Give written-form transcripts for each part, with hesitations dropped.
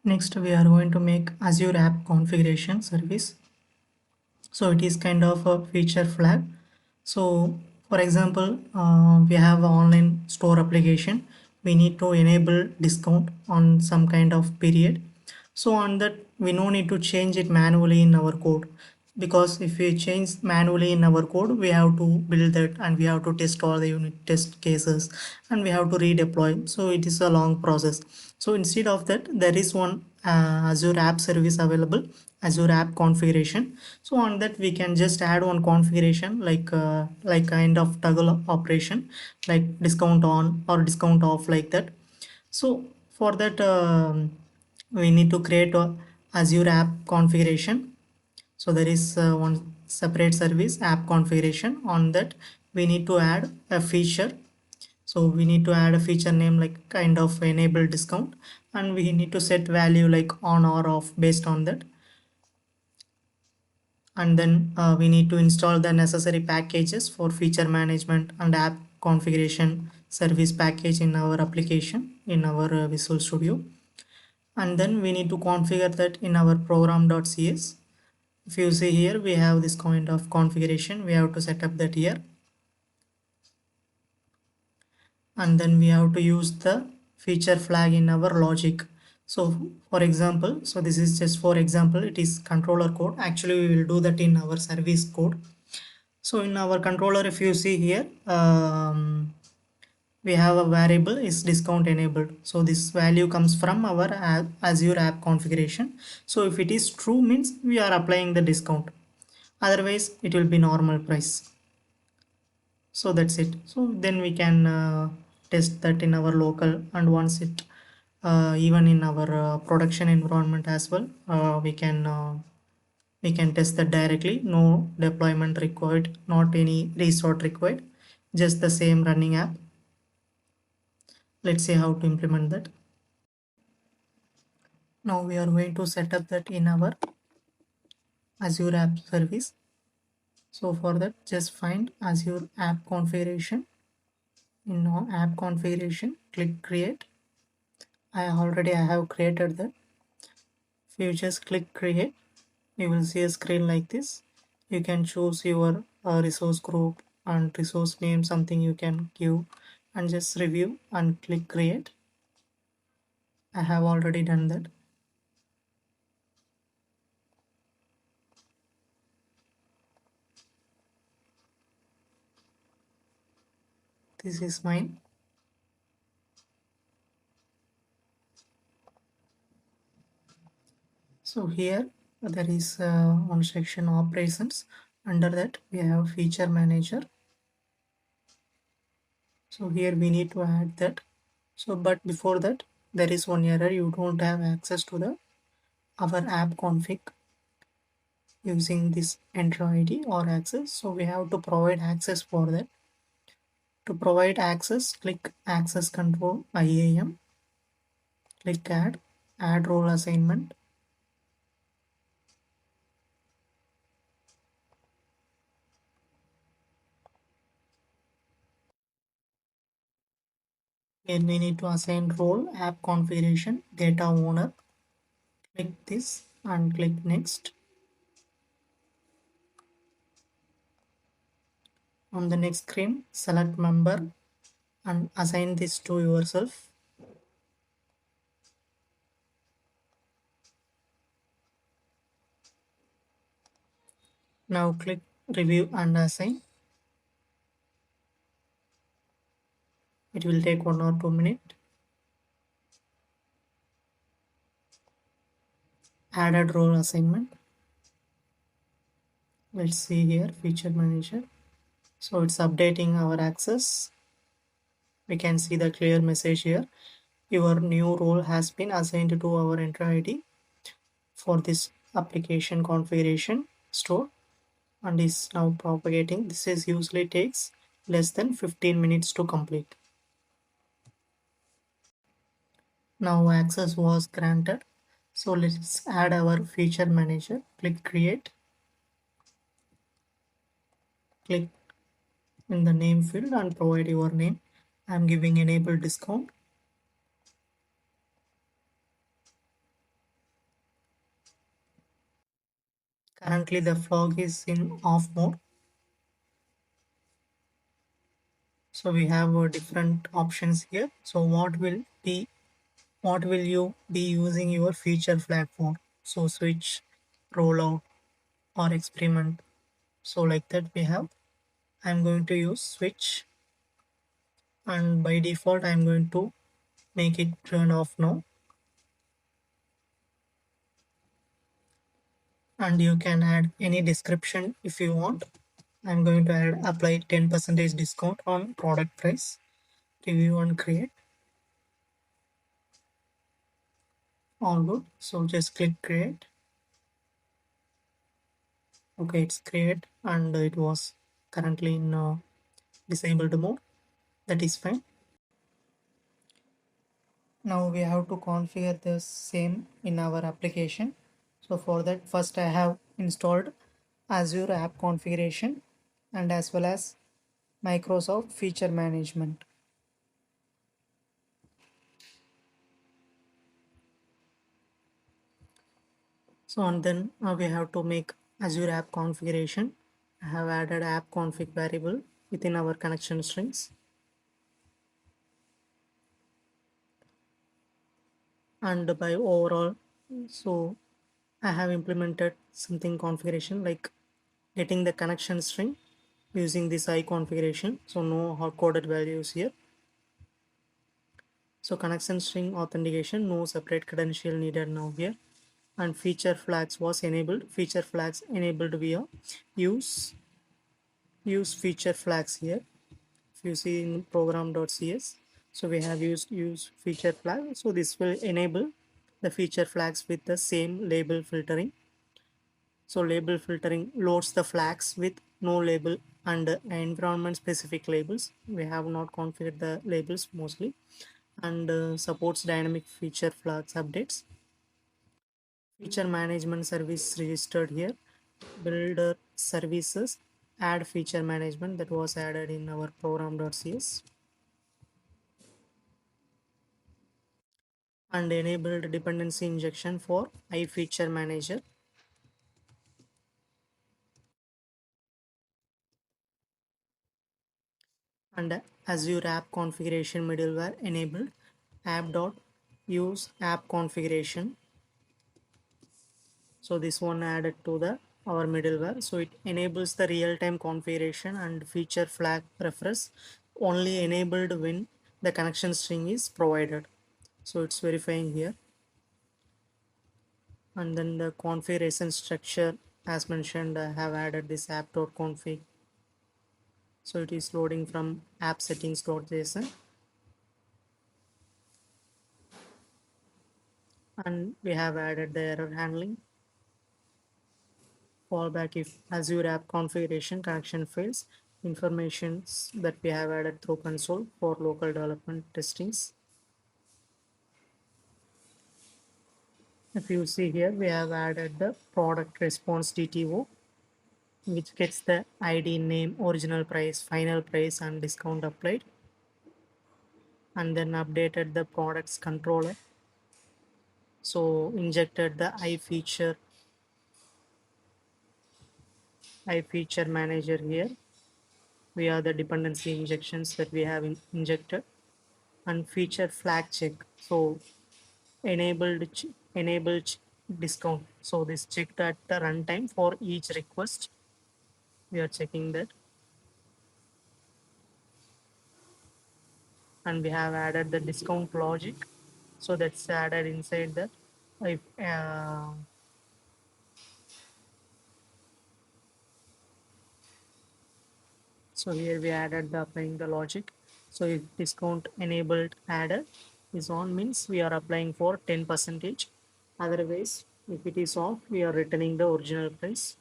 Next, we are going to make Azure app configuration service. So it is kind of a feature flag. So for example, we have an online store application. We need to enable discount on some kind of period. So on that, we no need to change it manually in our code, because if we change manually in our code, we have to build that and we have to test all the unit test cases and we have to redeploy. So it is a long process. So instead of that, there is one Azure app service available, Azure app configuration. So on that, we can just add one configuration like kind of toggle operation, like discount on or discount off, like that. So for that, we need to create a Azure app configuration. So there is one separate service, app configuration. On that, we need to add a feature. So we need to add a feature name like kind of enable discount, and we need to set value like on or off based on that. And then we need to install the necessary packages for feature management and app configuration service package in our application in our Visual Studio. And then we need to configure that in our program.cs. If you see here, we have this kind of configuration. We have to set up that here, and then we have to use the feature flag in our logic. So for example, so this is just for example, it is controller code. Actually, we will do that in our service code. So in our controller, if you see here, we have a variable is discount enabled. So this value comes from our Azure app configuration. So if it is true, means we are applying the discount. Otherwise, it will be normal price. So that's it. So then we can test that in our local, and once it even in our production environment as well, we can test that directly. No deployment required, not any restart required, just the same running app. Let's see how to implement that. Now we are going to set up that in our Azure app service. So for that, just find Azure app configuration. In app configuration, click create. I have created that. If you just click create, you will see a screen like this. You can choose your resource group and resource name, something you can give, and just review and click create. I have already done that. This is mine. So here there is one section operations. Under that we have feature manager. So here we need to add that. So but before that, there is one error. You don't have access to the our app config using this enter ID or access. So we have to provide access for that. To provide access, click access control IAM, click add role assignment. Here we need to assign role app configuration data owner. Click this and click next. On the next screen, select member and assign this to yourself. Now click review and assign. It will take 1 or 2 minutes. Added role assignment. Let's see here, feature manager. So it's updating our access. We can see the clear message here. Your new role has been assigned to our enter ID for this application configuration store and is now propagating. This is usually takes less than 15 minutes to complete. Now access was granted. So let's add our feature manager. Click create. Click in the name field and provide your name. I'm giving enable discount. Currently the flag is in off mode. So we have different options here. So what will you be using your feature flag for? So switch, rollout, or experiment. So like that we have. I'm going to use switch, and by default I'm going to make it turn off now. And you can add any description if you want. I'm going to add apply 10% discount on product price, review and create. All good. So just click create. Okay, it's create and it was currently in disabled mode. That is fine. Now we have to configure the same in our application. So for that, first I have installed Azure app configuration and as well as Microsoft feature management. So and then we have to make Azure app configuration. I have added app config variable within our connection strings. And by overall, so I have implemented something configuration like getting the connection string using this I configuration. So no hard coded values here. So connection string authentication, no separate credential needed now here. And feature flags was enabled. Feature flags enabled via use feature flags here. If you see in program.cs, so we have used use feature flag. So this will enable the feature flags with the same label filtering. So label filtering loads the flags with no label and environment specific labels. We have not configured the labels mostly, and supports dynamic feature flags updates. Feature management service registered here. Builder services, add feature management, that was added in our program.cs. And enabled dependency injection for iFeature Manager. And Azure app configuration middleware enabled. App.use app configuration. So this one added to the our middleware. So it enables the real-time configuration and feature flag refresh only enabled when the connection string is provided. So it's verifying here. And then the configuration structure, as mentioned, I have added this app.config. So it is loading from app settings.json, and we have added the error handling. Fallback if Azure app configuration connection fails. Informations that we have added through console for local development testings. If you see here, we have added the product response DTO, which gets the ID, name, original price, final price, and discount applied. And then updated the products controller. So injected the iFeature manager here via the dependency injections that we have injected. And feature flag check. So enabled discount. So this checked at the runtime for each request. We are checking that. And we have added the discount logic. So that's added inside that. If So here we added the applying the logic. So if discount enabled adder is on, means we are applying for 10 percentage. Otherwise, if it is off, we are returning the original price.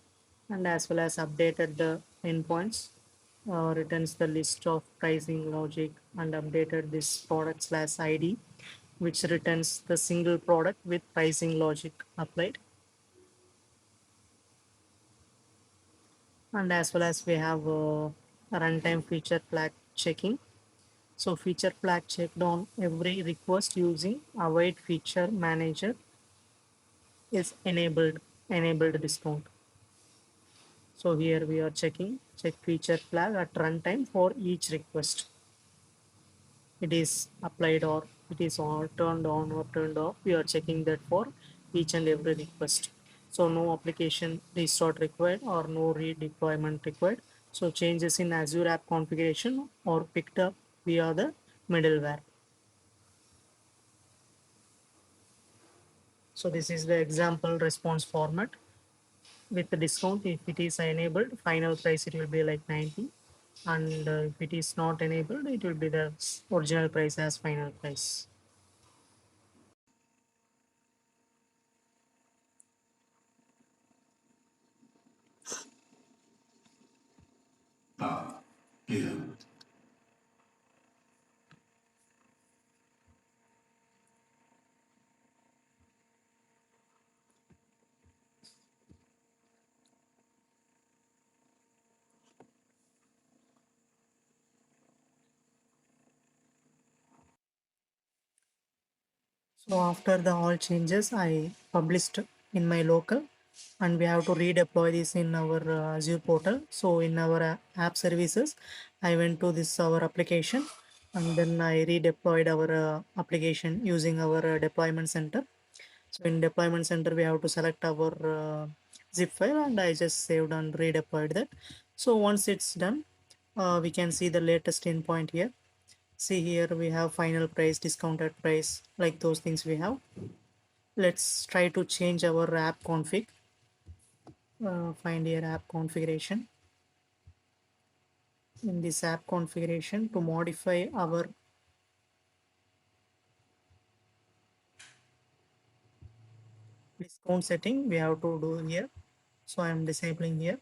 And as well as updated the endpoints, returns the list of pricing logic, and updated this product slash ID, which returns the single product with pricing logic applied. And as well as we have runtime feature flag checking. So feature flag checked on every request using await feature manager is enabled discount. So here we are checking check feature flag at runtime for each request. It is applied or it is on, turned on or turned off. We are checking that for each and every request. So no application restart required or no redeployment required. So changes in Azure app configuration or picked up via the middleware. So this is the example response format with the discount. If it is enabled, final price it will be like 90, and if it is not enabled, it will be the original price as final price. So after the all changes, I published in my local, and we have to redeploy this in our Azure portal. So in our app services, I went to this our application, and then I redeployed our application using our deployment center. So in deployment center, we have to select our zip file, and I just saved and redeployed that. So once it's done, we can see the latest endpoint here. See here we have final price, discounted price, like those things we have. Let's try to change our app config. Find here app configuration. In this app configuration, to modify our discount setting, we have to do here. So I'm disabling here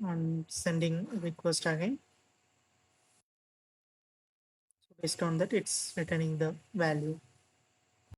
and sending request again. So based on that, it's returning the value.